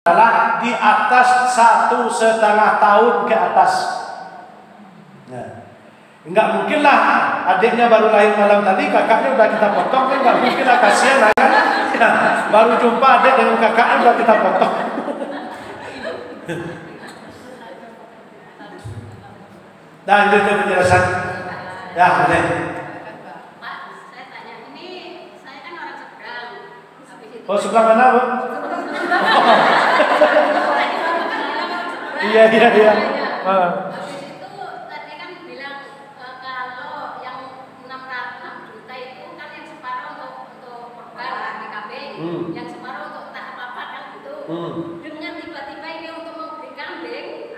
adalah di atas 1,5 tahun ke atas. Nah, nggak mungkin lah adiknya baru lahir malam tadi, kakaknya udah kita potong, kan nggak mungkin lah, kasihan lah kan. Ya, baru jumpa adik dengan kakaknya udah kita potong. Nah, itu penjelasan. Ya, boleh. Pak, saya tanya, ini saya kan orang seberang. Oh, sebelah mana, Bu? Iya. Habis itu tadi kan bilang kalau yang 6 juta itu kan yang separuh untuk korban PKB, yang separuh untuk tahap apa kan gitu. Dengan tiba-tiba ini untuk membeli kambing,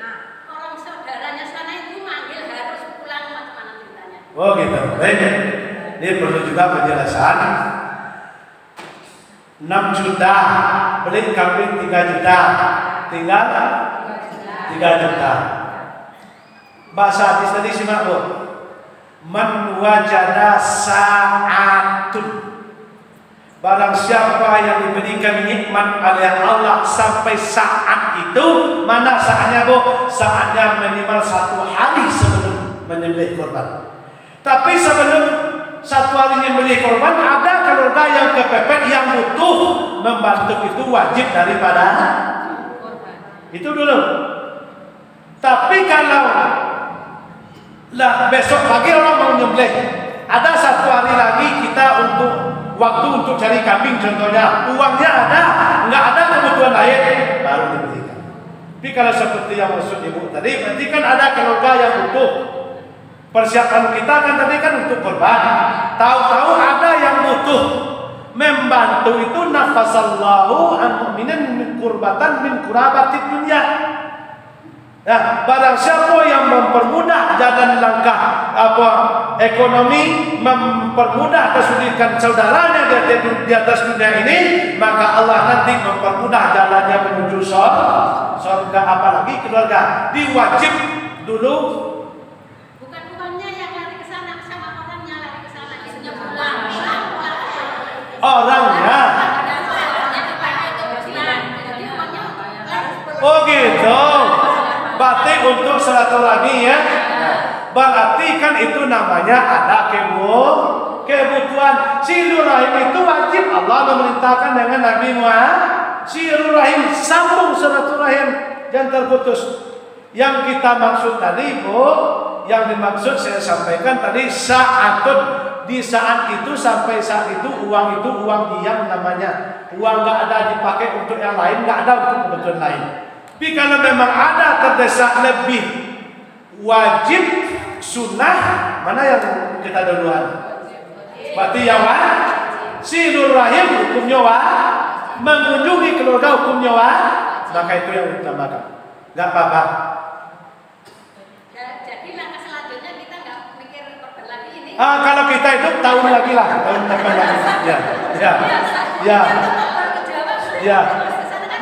orang saudaranya sana itu manggil harus pulang, mana ceritanya? Oh gitu. Baik. Ini perlu juga penjelasan. 6 juta beli kambing 3 juta, tinggal 3 juta. Bahasa hadis tadi simak, Bu. Man wajada sa'atun, barang siapa yang diberikan nikmat oleh Allah sampai saat itu. Mana saatnya, Bu? Saatnya minimal 1 hari sebelum menyembelih korban. Tapi sebelum 1 hari menyembelih korban, ada keluarga yang kepepet yang butuh membantu, itu wajib daripada itu dulu. Tapi kalau besok pagi orang mau nyembelih, ada 1 hari lagi kita untuk waktu untuk cari kambing contohnya, uangnya ada, nggak ada kebutuhan lain, baru diberikan. Tapi kalau seperti yang maksud Ibu tadi, berarti kan ada keluarga yang butuh. Persiapan kita kan tadi kan untuk korban, tahu-tahu ada yang butuh membantu, itu nafasallahu an mu'minin min kurbatan min kurabatid dunya. Nah, barang siapa yang mempermudah jalan langkah ekonomi, mempermudah kesulitan saudaranya di atas dunia ini, maka Allah nanti mempermudah jalannya menuju surga. Apalagi keluarga diwajib dulu. Bukan uangnya yang lari ke sana, sama orangnya lari ke sana, isunya pulang. Orangnya. Oh gitu. Berarti untuk silaturahmi ya. Berarti kan itu namanya ada kebutuhan. Silaturahim itu wajib, Allah memerintahkan dengan Nabi Muhammad. Silaturahim, sambung silaturahim, jangan terputus. Yang kita maksud tadi, Bu, yang dimaksud saya sampaikan tadi saatun. Di saat itu sampai saat itu uang diam namanya. Uang nggak ada dipakai untuk yang lain, nggak ada untuk kebutuhan lain. Tapi kalau memang ada terdesak lebih, wajib, sunnah, mana yang kita duluan? Berarti yang silaturahim hukumnya mengunjungi keluarga hukumnya maka itu yang utamakan. Nggak apa-apa. Jadi langkah selanjutnya kita nggak mikir korban lagi ini. Kalau kita itu tahun lagi lah, tahun depan lagi. Ya.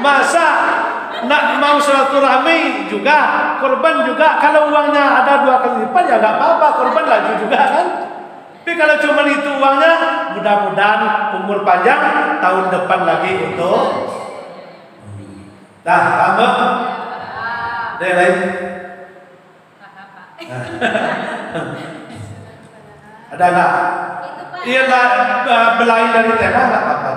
Masa nak mau silaturahmi juga, korban juga, kalau uangnya ada 2 kali lipat ya nggak apa-apa, korban laju juga kan. Tapi kalau cuma itu uangnya, mudah-mudahan umur panjang, tahun depan lagi untuk. Nah, kamu ada lain? Ada nggak? Iya lah, belain dari tema nggak apa-apa.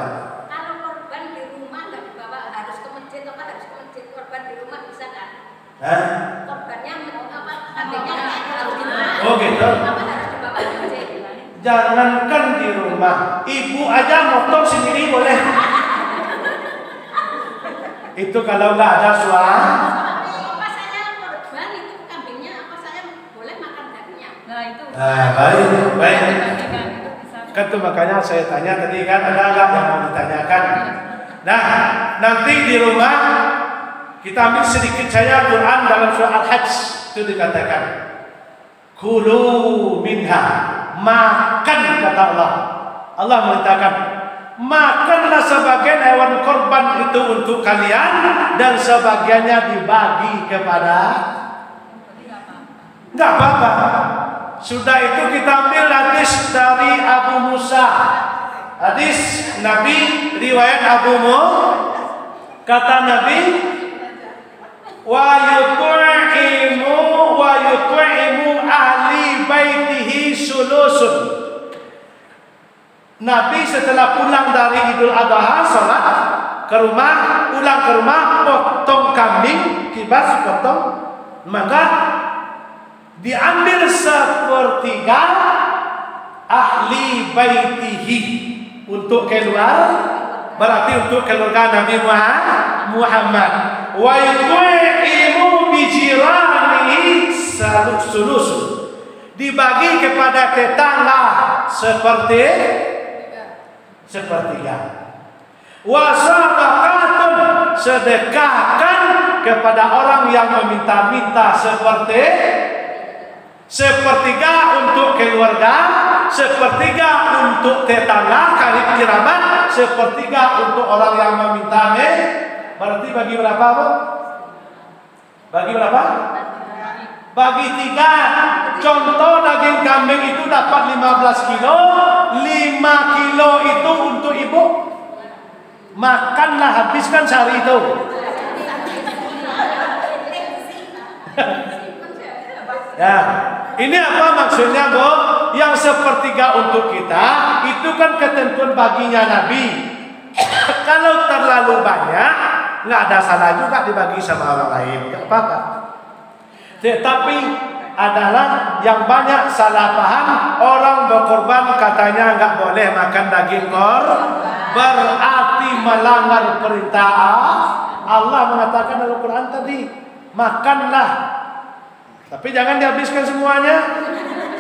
Kalau korban di rumah nggak dibawa harus ke masjid, atau harus ke masjid? Korban di rumah bisa kan? Korbannya kambingnya harus di rumah. Oh gitu. Apa harus dibawa ke masjid? Jangankan di rumah, ibu aja motong sendiri boleh. Itu kalau nggak ada suara. Apa saya korban itu kambingnya, apa saya boleh makan dagingnya? Nah itu. Baik. Kan itu makanya saya tanya tadi kan, ada nggak yang mau ditanyakan? Nah, nanti di rumah kita ambil sedikit saja Quran dalam surah Al-Hajj, itu dikatakan kulu minha, makan, kata Allah. Allah memerintahkan makanlah sebagian hewan korban itu untuk kalian, dan sebagiannya dibagi kepada. Nggak apa-apa. Sudah itu kita ambil hadis dari Abu Musa. Hadis Nabi riwayat Abu Kata Nabi, wa yut'imu ahli baitihi sulusun. Nabi setelah pulang dari Idul Adha, salat ke rumah, pulang ke rumah, potong kambing, kibas potong, maka diambil sepertiga ahli baitihi untuk keluar, berarti untuk keluarga Nabi Muhammad. Wa yut'imu bi jiranihi sulusun. Dibagi kepada tetangga sepertiga. Wa sadaqatun, sedekahkan kepada orang yang meminta-minta sepertiga untuk keluarga, sepertiga untuk tetangga karib kerabat, sepertiga untuk orang yang meminta. Berarti bagi berapa, Bu? Bagi berapa? Bagi 3. Contoh daging kambing itu dapat 15 kilo, 5 kilo itu untuk ibu. Makanlah, habiskan sehari itu. Ya, ini apa maksudnya, Bu? Yang sepertiga untuk kita, itu kan ketentuan baginya Nabi. Kalau terlalu banyak, nggak ada salah juga dibagi sama orang lain, nggak apa-apa. Tetapi adalah yang banyak salah paham, orang berkorban katanya nggak boleh makan daging korban, berarti melanggar perintah Allah. Mengatakan dalam Quran tadi, makanlah, tapi jangan dihabiskan semuanya,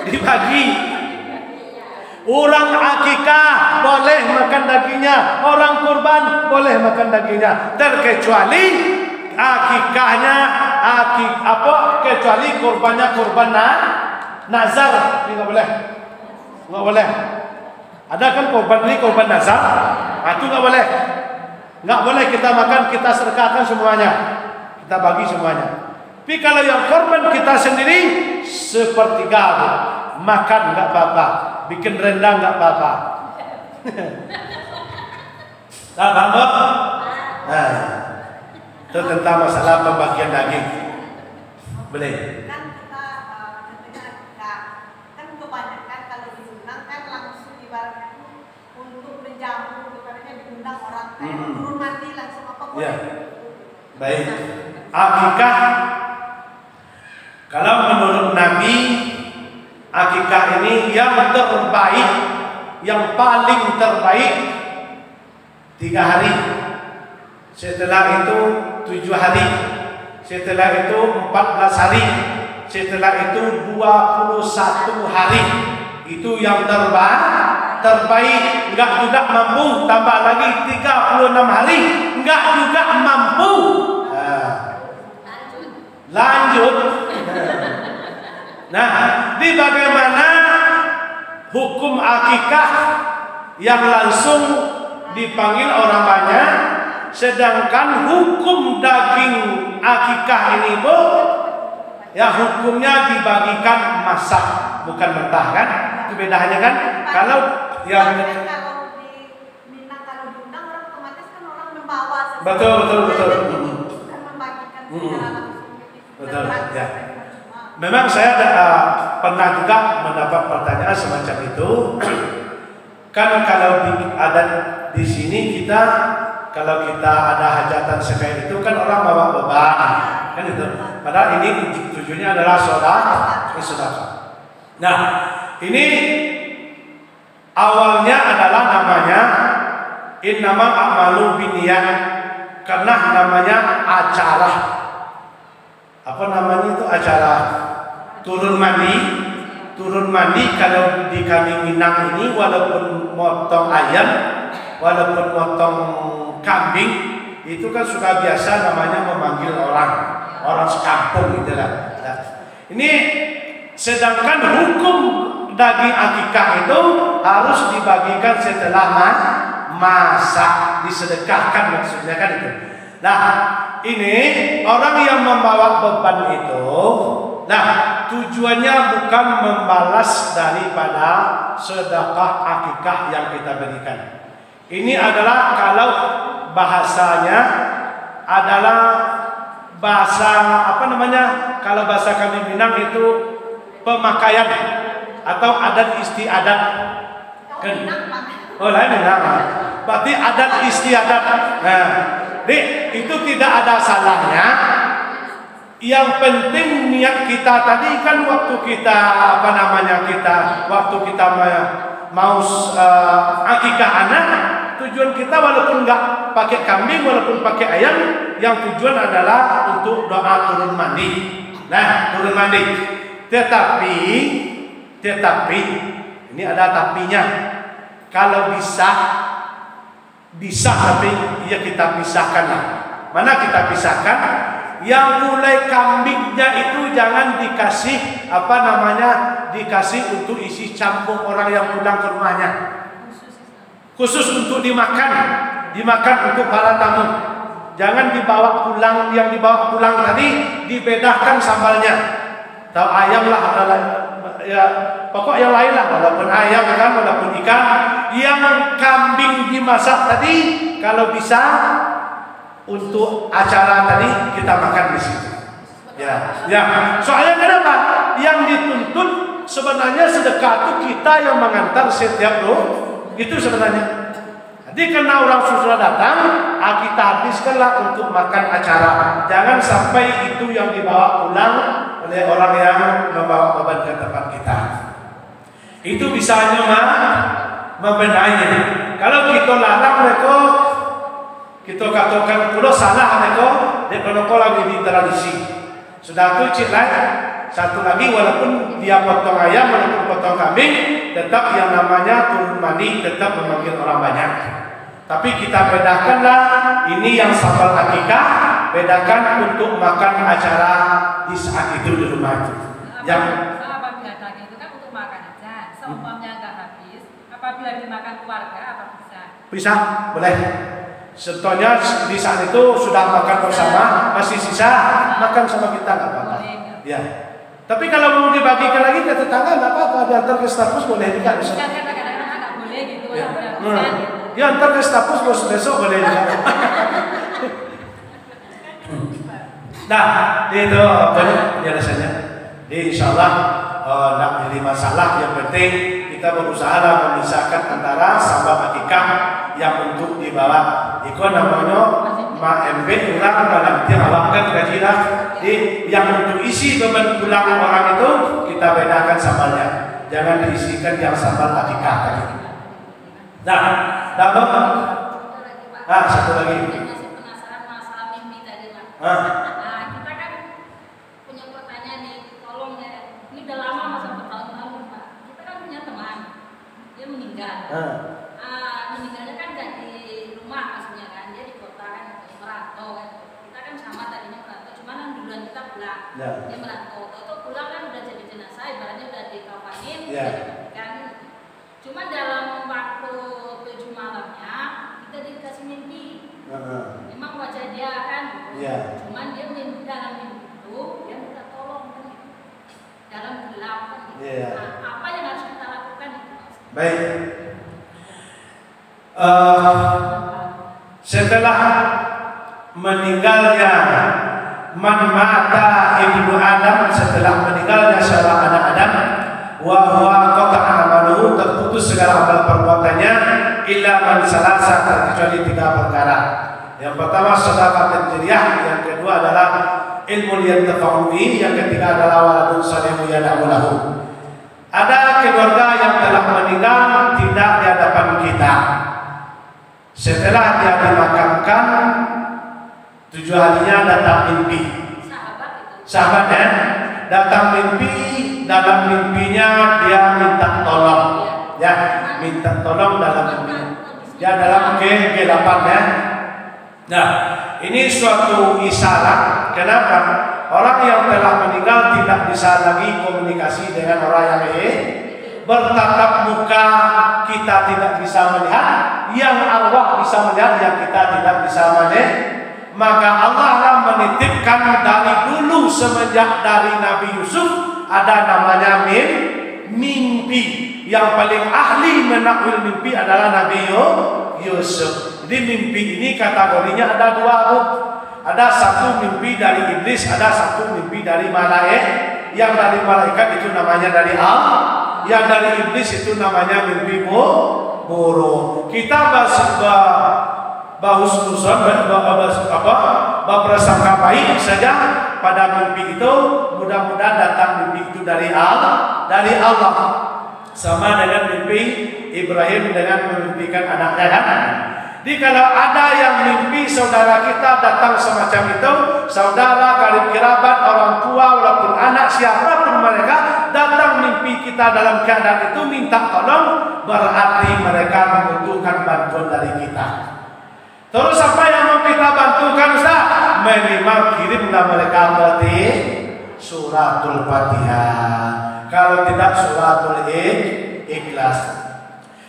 dibagi. Orang akikah boleh makan dagingnya, orang kurban boleh makan dagingnya, terkecuali akikahnya kecuali kurbannya kurban nazar, ini nggak boleh. Ada kan kurban ini kurban nazar, itu nggak boleh kita makan, kita sedekahkan semuanya, kita bagi semuanya. Tapi kalau yang korban kita sendiri sepertiga, makan nggak apa-apa, bikin rendang nggak apa-apa. Paham? Nah, itu tentang masalah pembagian daging. Boleh. Kan kita kan kebanyakan kalau diundang kan langsung ibaratnya untuk menjamu, ibaratnya diundang orang turun mandi langsung apa boleh. Ya. Baik. Akikah, kalau menurut Nabi, akikah ini yang terbaik, yang paling terbaik 3 hari. Setelah itu 7 hari. Setelah itu 14 hari. Setelah itu 21 hari. Itu yang terbaik. Enggak juga mampu, tambah lagi 36 hari, enggak juga mampu. Lanjut. Nah, di bagaimana hukum akikah yang langsung dipanggil orang banyak, sedangkan hukum daging akikah ini, Bu, ya hukumnya dibagikan masak, bukan mentah kan? Itu bedanya kan? Kalau yang kalau diminta, kalau diundang orang otomatis kan orang membawa sesuatu. betul. Kan membagikan secara langsung. Betul, ya. Memang saya pernah juga mendapat pertanyaan semacam itu. Kan kalau ada di sini kita, kalau kita ada hajatan sekali itu kan orang bawa beban, kan itu. Padahal ini tujuannya adalah sedekah. Nah, ini awalnya adalah namanya innamal a'malu binniyat, karena namanya acara. Apa namanya itu, acara turun mandi kalau di kami Minang ini, walaupun motong ayam, walaupun motong kambing, itu kan sudah biasa namanya memanggil orang sekampung gitu lah. Nah, ini sedangkan hukum daging akikah itu harus dibagikan setelah masak, disedekahkan maksudnya kan itu. Nah, ini orang yang membawa beban itu, nah tujuannya bukan membalas daripada sedekah akikah yang kita berikan. Ini adalah kalau bahasanya adalah bahasa apa namanya? Kalau bahasa kami Minang itu pemakaian atau adat istiadat. Kan? Oh lain Minang. Berarti adat istiadat. Nah, itu tidak ada salahnya. Yang penting niat kita tadi kan waktu kita apa namanya waktu kita mau akikah anak, tujuan kita walaupun nggak pakai kambing, walaupun pakai ayam, yang tujuan adalah untuk doa turun mandi. Nah, turun mandi. Tetapi ini ada tapinya. Kalau bisa tapi ya kita pisahkanlah. Mana kita pisahkan? Yang mulai kambingnya itu jangan dikasih dikasih untuk isi campur orang yang pulang ke rumahnya. Khusus untuk dimakan untuk para tamu. Jangan dibawa pulang, yang dibawa pulang tadi dibedakan sambalnya. Tahu ayam lah ya pokok yang lain lah, walaupun ayam kan, walaupun ikan. Yang kambing dimasak tadi kalau bisa untuk acara tadi kita makan di situ. Ya. Soalnya kenapa? Yang dituntut sebenarnya sedekah itu kita yang mengantar setiap roh. Itu sebenarnya. Jadi karena orang sudah datang, kita habiskanlah untuk makan acara. Jangan sampai itu yang dibawa pulang oleh orang yang membawa beban ke tempat kita. Itu bisa membenahinya. Kalau kita larang mereka, kita katakan pulau salah mereka, dia kalau lagi di tradisi. Sudah tu cik lain. Satu lagi walaupun dia potong ayam, walaupun potong kambing, tetap yang namanya turun mandi tetap memanggil orang banyak. Tapi kita bedakanlah, ini yang sambal akikah, bedakan untuk makan acara di saat itu di rumah itu. Yang apabila daging itu kan untuk makan aja, seumpamanya nggak habis, apabila dimakan keluarga apa bisa? Bisa, boleh. Contohnya di saat itu sudah makan bersama, masih sisa, makan sama kita nggak apa-apa. Ya. Tapi kalau mau dibagikan lagi ke tetangga nggak apa-apa, diantar ke stafus boleh juga. Kadang-kadang nggak boleh gitu, ya. Gitu. Antar ke stafus besok boleh juga. Nah, itu penjelasannya. Insya Allah tidak jadi masalah. Yang penting kita berusaha memisahkan antara sambal akikah yang untuk dibawa. Itu namanya MB ulang dalam tiang awakkan kajilah. Yang untuk isi beban pulang orang itu kita bedakan sambalnya. Jangan diisikan yang sambal akikah tadi. Nah, dapat. Satu lagi. Masih penasaran masalah mimpi tadi lah. Kita kan punya pertanyaan nih, tolong ya. Ini udah lama masa bertahun-tahun Pak. Kita kan punya teman, dia meninggal. Meninggalnya kan nggak di rumah maksudnya kan, dia di kota kan, merantau kan. Kita kan sama tadinya merantau, cuman kan duluan kita pulang. Dia merantau, atau pulang kan udah jadi jenazah, ibaratnya udah dikafanin, udah dimandikan. Cuma dalam waktu 7 malamnya kita dikasih mimpi. Memang wajah dia kan, cuman dia mimpi dalam mimpi itu dia minta tolong kan, dalam gelap kan. Apa yang harus kita lakukan itu? Baik. Setelah meninggalnya man mata ibnu Adam, setelah meninggalnya seorang anak Adam, wa huwa qata'a amaluhu, terputus segala amal perbuatannya, illa man salasa, terkecuali 3 perkara. Yang pertama sedekah jariyah, yang kedua adalah ilmu yantafa'u bihi, yang ketiga adalah waladun salihun yad'u lahu. Ada keluarga yang telah meninggal tidak di hadapan kita. Setelah dia dimakamkan, 7 harinya datang mimpi. Sahabat ya, datang mimpi. Dalam mimpinya dia minta tolong, minta tolong dalam mimpi. Dalam G8 ya. Nah, ini suatu isyarat. Kenapa? Orang yang telah meninggal tidak bisa lagi komunikasi dengan orang yang bertatap muka, kita tidak bisa melihat. Yang Allah bisa melihat, yang kita tidak bisa melihat. Maka Allah akan menitipkan dari dulu semenjak dari Nabi Yusuf ada namanya mimpi. Yang paling ahli menakwil mimpi adalah Nabi Yusuf. Jadi mimpi ini kategorinya ada 2. ada satu mimpi dari iblis, ada satu mimpi dari malaikat. Yang dari malaikat itu namanya dari Allah, yang dari iblis itu namanya mimpi buruk. Kita bahusnuzon berprasangka baik saja pada mimpi itu. Mudah-mudahan datang mimpi itu dari Allah, sama dengan mimpi Ibrahim dengan memimpikan anaknya kan. Jadi kalau ada yang mimpi saudara kita datang semacam itu, saudara, karib kerabat, orang tua, walaupun anak, siapapun mereka datang mimpi kita dalam keadaan itu minta tolong, berarti mereka membutuhkan bantuan dari kita. Terus apa yang mau kita bantukan, Ustaz? Minimal kirimlah mereka berarti suratul Fatihah. Kalau tidak suratul Ikhlas.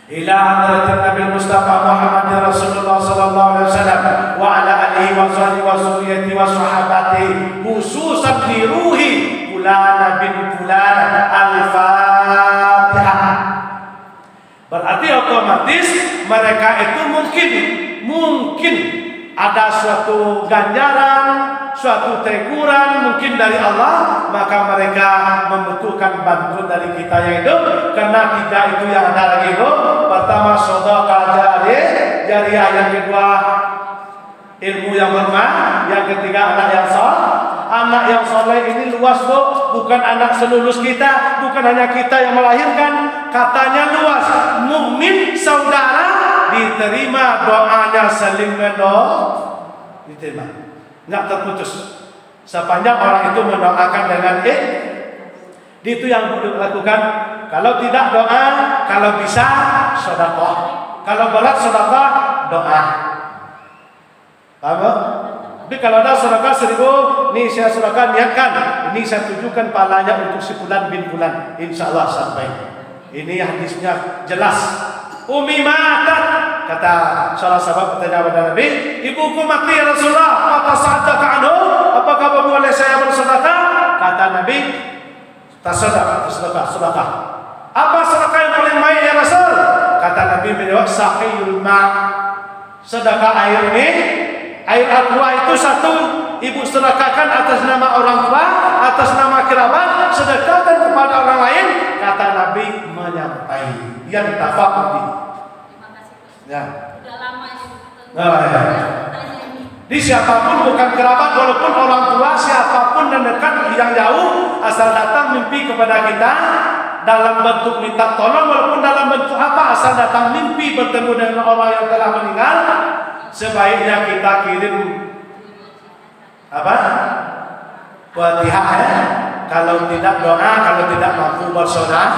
Ila hadratin Nabi Mustafa Muhammad Rasulullah sallallahu alaihi wasallam wa ala alihi wa sahbihi wa zurriyyati wa sahabati khususan di ruhi fulana bin fulana al-Fatihah. Berarti otomatis mereka itu mungkin ada suatu ganjaran, suatu teguran mungkin dari Allah, maka mereka membutuhkan bantuan dari kita yang hidup. Karena tiga itu yang ada lagi itu. Pertama sedekah jariah, yang kedua ilmu yang bermanfaat, yang ketiga anak yang soleh. Anak yang soleh ini luas bukan anak selulus kita, bukan hanya kita yang melahirkan. Katanya luas, mukmin saudara diterima doanya saling diterima, nggak terputus sepanjang orang itu mendoakan dengan itu yang perlu dilakukan. Kalau tidak doa, kalau bisa sedekah, kalau berat sedekah doa. Paham? Tapi kalau ada sedekah 1000, nih saya sedekah niatkan, ini saya tujukan pahalanya untuk si fulan bin fulan, insyaallah sampai. Ini hadisnya jelas. Umi matat, kata salah sahabat bertanya kepada Nabi, ibuku mati ya Rasulullah, maka sadaqah anhu, apakah boleh saya bersedekah? Kata Nabi, sedekah. Apa sedekah yang paling baik ya Rasul? Kata Nabi menjawab, saqiyul ma, sedekah air ini, air aqua itu satu, ibu sedekahkan atas nama orang tua, atas nama kerabat, sedekahkan kepada orang lain. Kata Nabi menyampai yang tafaqudi. Terima kasih. Ya. Sudah lama ini. Ya. Di siapapun bukan kerabat, walaupun orang tua, siapapun dan dekat yang jauh, asal datang mimpi kepada kita dalam bentuk minta tolong, walaupun dalam bentuk apa, asal datang mimpi bertemu dengan orang yang telah meninggal, sebaiknya kita kirim apa? Fatihah ya. Kalau tidak doa, kalau tidak mampu bersolat.